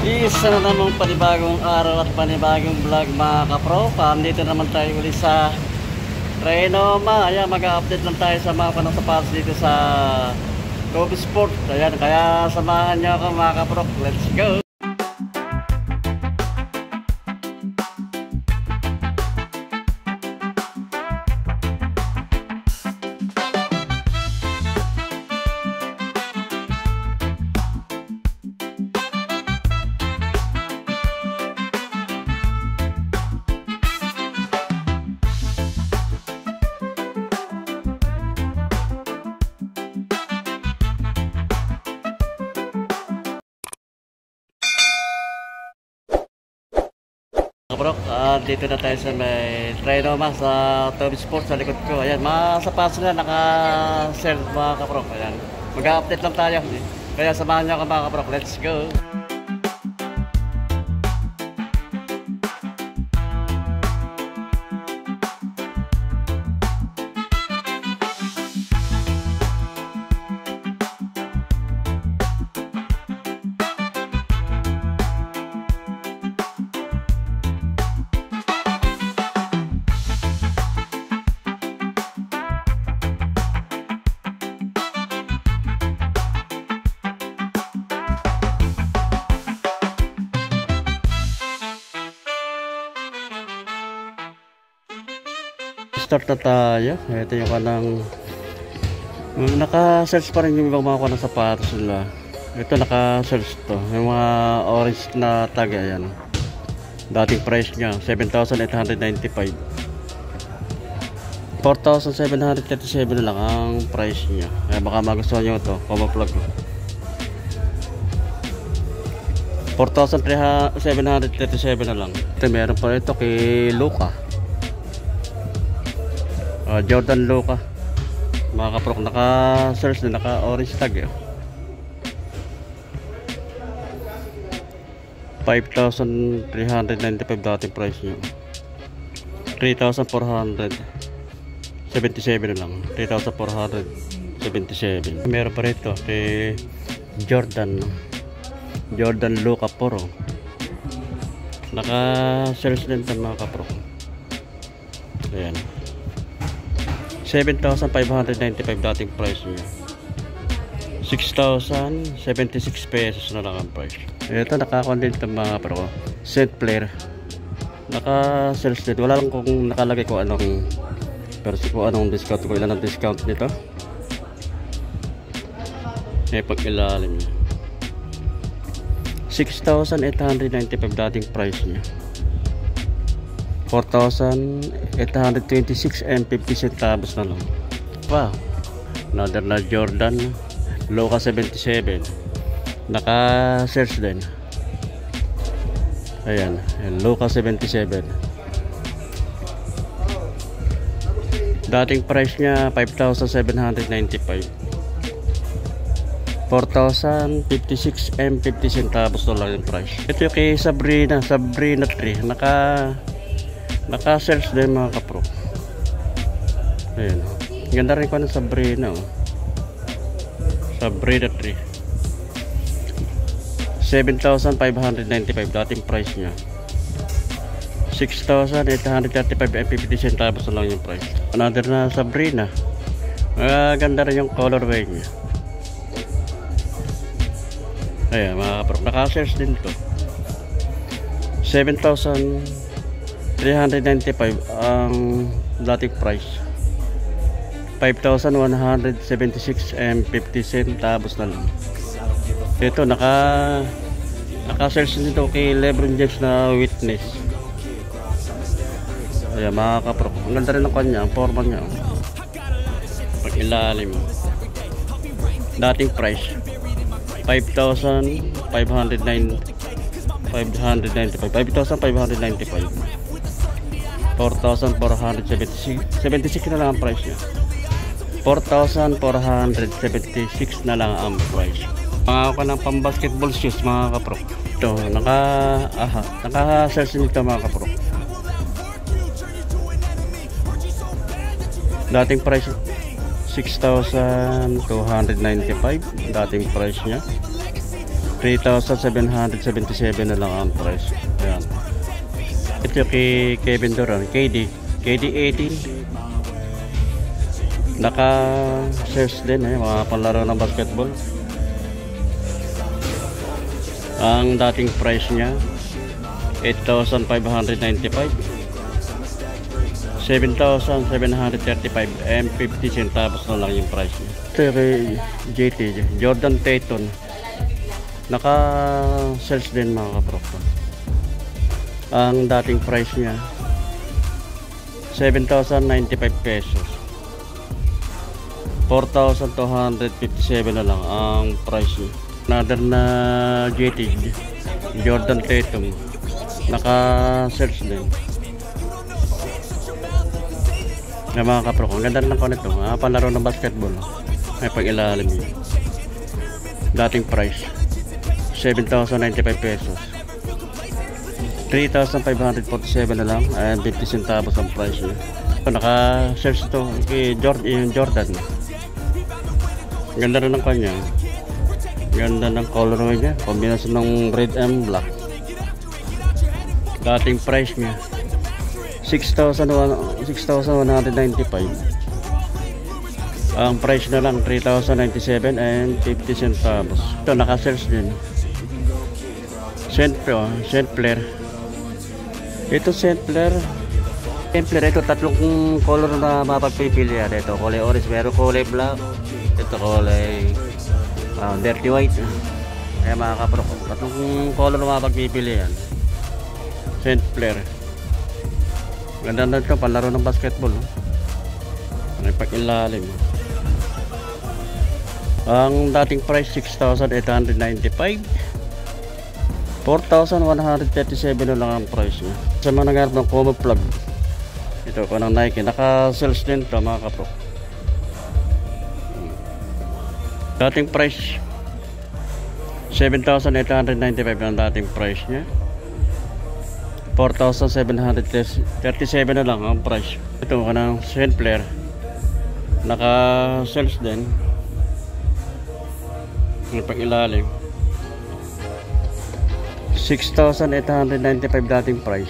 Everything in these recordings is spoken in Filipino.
Isa na namang panibagong araw at panibagong vlog mga kapro. Dito naman tayo ulit sa Trinoma. Ayan, mag-update lang tayo sa mga panang sapatos dito sa Kobe Sport. Ayan, kaya samahan nyo ako mga kapro. Let's go! Bro, dito na tayo sa may Trinoma sa Kobe Sport sa likod ko. Ayan, mga sapatos na naka-sell mga kapro. Ayan, mag-update lang tayo. Kaya samahan nyo ako mga kapro. Let's go! Start na tayo. Ito yung kanang naka-search pa rin yung ibang mga kanang sapatos nila. Ito naka-search to. Yung mga orange na tag. Ayan. Dating price nya 7,895. 4,737 na lang ang price nya. Kaya baka magustuhan nyo ito. Pamaplug. 4,737 na lang. Ito meron pa ito kay Luka. Jordan Luka mga kaprok, naka-search na, naka-orange tag 5,395 dating price nyo. 3,477 na lang. 3,477. Meron pa rito kay Jordan Luka Poro, naka-search din ito mga kaprok. Ayan, 7,595 dating price niya. 6,076 pesos na lang ang price. Ito naka-content ng mga pro Saint Clair, naka-sales din. Wala lang kung nakalagay ko anong discount, ko ilan ang discount nito. Pag ilalim niya 6,895 dating price niya. 4,826 and 50 centavos na lang. Wow, another na Jordan Luka 77, naka-search din. Ayan, Luka 77, dating price nya 5,795. 4,056 and 50 centavos na lang yung price. Ito yung kay Sabrina 3, naka-search din mga kapro. Ayan, ganda rin ko ng Sabrina Sabrina 3, 7,595 dating price nya. 6,835 and 50 centavos na lang yung price. Another na Sabrina, ganda rin yung colorway nya. Ayan mga kapro, naka-search din to. 7,395 ang dating price. 5,176 and 50 centavos na lang. Ito naka-search nito kay Lebron James na Witness. Ayan mga kapro, ang ganda rin ng kanya, ang forma niya. Pag ilalim, dating price 5,595. 4,476 na lang ang price niya. 4,476 na lang ang price. Mga ka ng pang-basketball shoes mga kapro. Ito, naka-search nito mga kapro. Dating price 6,295 dating price niya. 3,777 na lang ang price. Ayan. Ito kay Kevin Durant, KD18. Naka shares din mga panlaro ng basketball. Ang dating price niya 8,595, 7,735 and 50 centavos na lang yung price niya. Ito kay JT, Jordan Tatum. Naka sales din mga kapro. Ang dating price niya 7,095 pesos, 4,257 na lang ang price niya. Another na JT, Jordan Tatum, naka sales din na mga kapro. Ang ganda lang ko nito, palaro ng basketball, may pag-ilalim yun. Dating price 7,095 pesos, 3,547 na lang and 50 centavos ang price niya. Naka sales ito kay Jordan. Ganda rin ng kanya, ganda ng colorway niya, kombinasyon ng red and black. Dating price niya 6,195. Ang price na lang 3,097 and 50 centavos. Ito naka-sales din. Saint Flair. Ito Saint Flair. Ito tatlong color na mapagpipili yan. Ito kulay orange, meron kulay black. Ito kulay dirty white. Kaya mga kapro, tatlong color na mapagpipili yan. Saint Flair. Ganda na ito, palaro ng basketball. May pag-ilalim. Ang dating price 6,895, 4,137 na lang ang price niya. Sa mga nagharap ng combo plug, ito ko ng Nike, naka-sales din ito mga kapro. Dating price 7,895 ang dating price niya, 4,737 na lang ang price. Ito ka ng Saint Flair, naka-sales din. May pag-ilalim 6,895 dating price,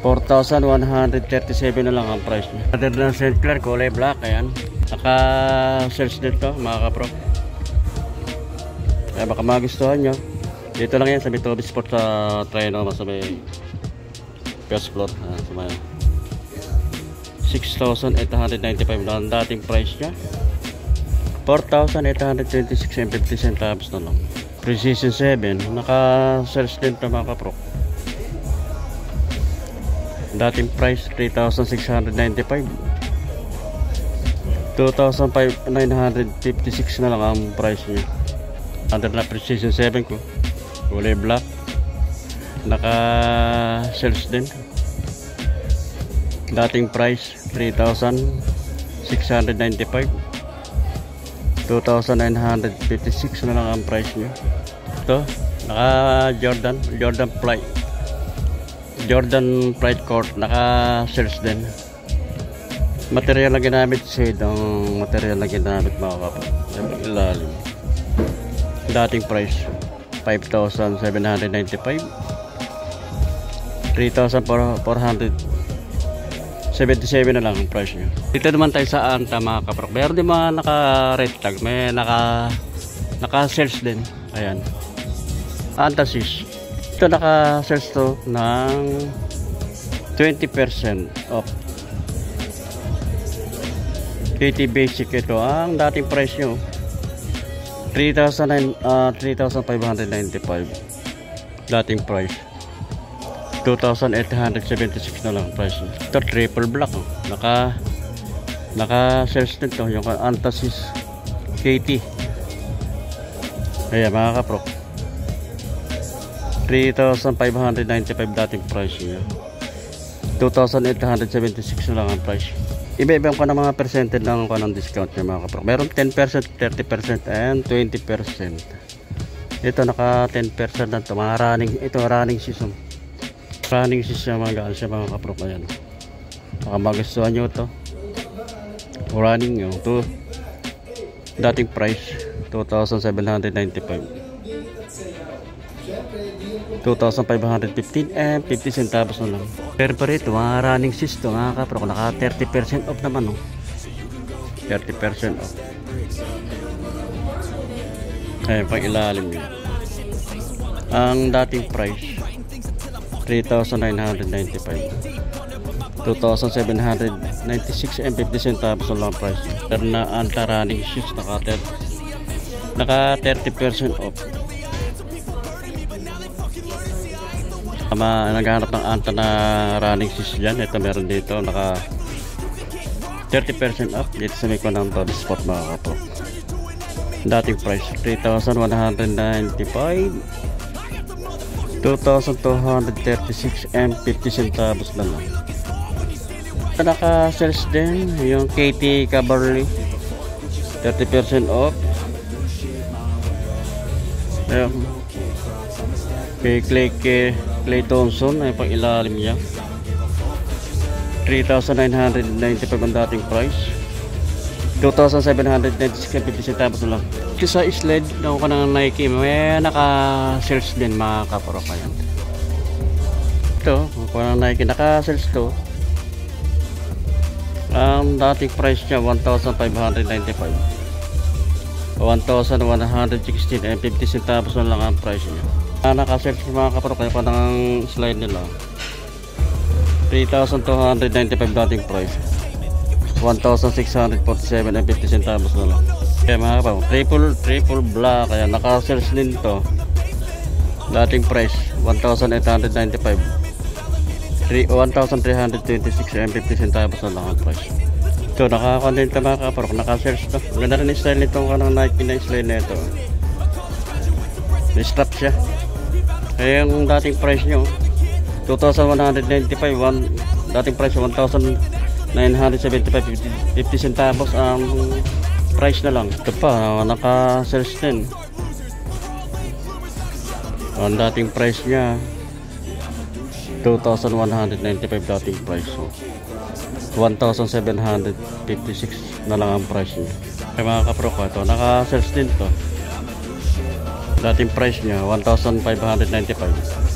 4,137 na lang ang price niya. Other than Saint Flair, kulay black. Ayan, naka-sales din ito mga kapro. Kaya baka magustuhan nyo, dito lang yan sa Bitobi Sport sa Trinoma, sa may first floor. Sa may 6,895 na ang dating price niya, 4,826 and 50 centavos na lang. Precision 7, naka-sales din ito mga kapro. Dating price 3,695, 2,956 na lang ang price niya. Under na Precision 7 ko, kulay black, naka-sales din. Dating price 3,695, 2,956 na lang ang price niya. Ito, naka Jordan Pride Court, naka-sales din. Material na ginamit, shade ang material na ginamit mga kapatid. Ilalim. Dating price 5,795, 3,477 na lang ang price niya. Dito naman tayo sa Anta mga kaprok. Meron din mga naka-red tag, may naka-sales din. Ayan, Antasis. Ito naka-sales to ng 20% off. KT Basic ito. Ang dating price nyo 3,595 dating price, 2,876 na lang price. Ito triple black, naka-sales din to, yung Antasis KT. Ayan mga kaprok, 3,595 dating price niya, 2,876 na lang ang price. Iba-ibang ko ng mga percentage lang ko ng discount niya mga kaprok. Meron 10%, 30% and 20%. Ito naka 10% na ito, mga running season. Running season mga gaan siya mga kaprok. Ayan, baka magustuhan nyo ito. Running nyo ito, dating price 2,795, 2,515 and 50 centavos na lang. Pero pa rito, mga running sis to mga kapro, naka 30% off naman, 30% off. Ayun, pang ilalim yun. Ang dating price 3,995, 2,796 and 50 centavos na lang price. Pero na anta running shoes naka 30% off. Naghahanap ng anta na running shoes dyan. Ito meron dito naka 30% off dito sa may konang to spot mga kapo. Dating price 3,195, 2,236 and 50 centavos na lang. Naka-sales din yung KT Cabernet 30% off. Ayun. Clay Thompson ay pang ilalim niya 3,995 ang dating price, 2,796 and 50 centavos na lang. Sa sled na ko ng Nike, may naka-sales din mga kapro kayan. Ito, kung ng Nike naka-sales to. Ang dating price niya 1,595, 1,116 and 50 centavos na lang ang price niya. Naka-sales mga kapro kaya pa ng slide nila 3,295 dating price, 1,647 and 50 centavos na lang. Kaya mga kapro, triple black, kaya naka-sales din to. Dating price 1,895, 1,326 and 50 centavos na lang ang price. Ito, naka-content ka mga kapro, naka-sales to. Ganda rin yung style nito kanang Nike na slide na ito. May strap siya. Kaya yung dating price nyo 2,195, dating price 1,975, 50 centavos ang price na lang. Ito pa, naka-sales din. Ang dating price nya 2,195 dating price, so 1,756 na lang ang price nya. Kaya mga kapro ko, ito naka-sales din to. Dating price nya 1,595,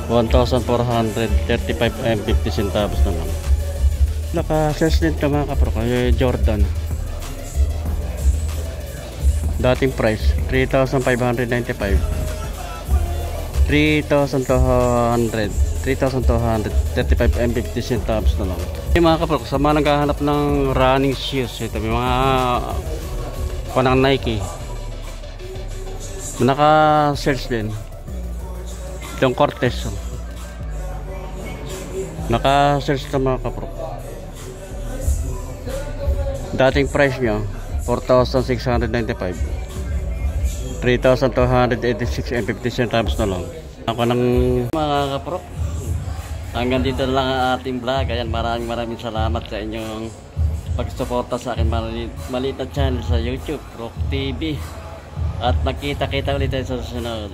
1,435 and 50 centavos na lang. Naka-sales din ito mga kapro, Jordan. Dating price 3,595, 3,200, 3,235 and 50 centavos na lang. Mga kapro, sa mga naghahanap ng running shoes, ito may mga panang Nike, naka-sales din. Itong Cortez, naka-sales ito mga kapro. Dating price nyo 4,695, 3,286 and 50 centavos na lang. Ako ng mga kapro, hanggang dito lang ang ating vlog. Ayan, maraming salamat sa inyong pagsuporta sa akin maliit na channel sa YouTube, Rock TV. At magkita-kita ulit tayo sa susunod.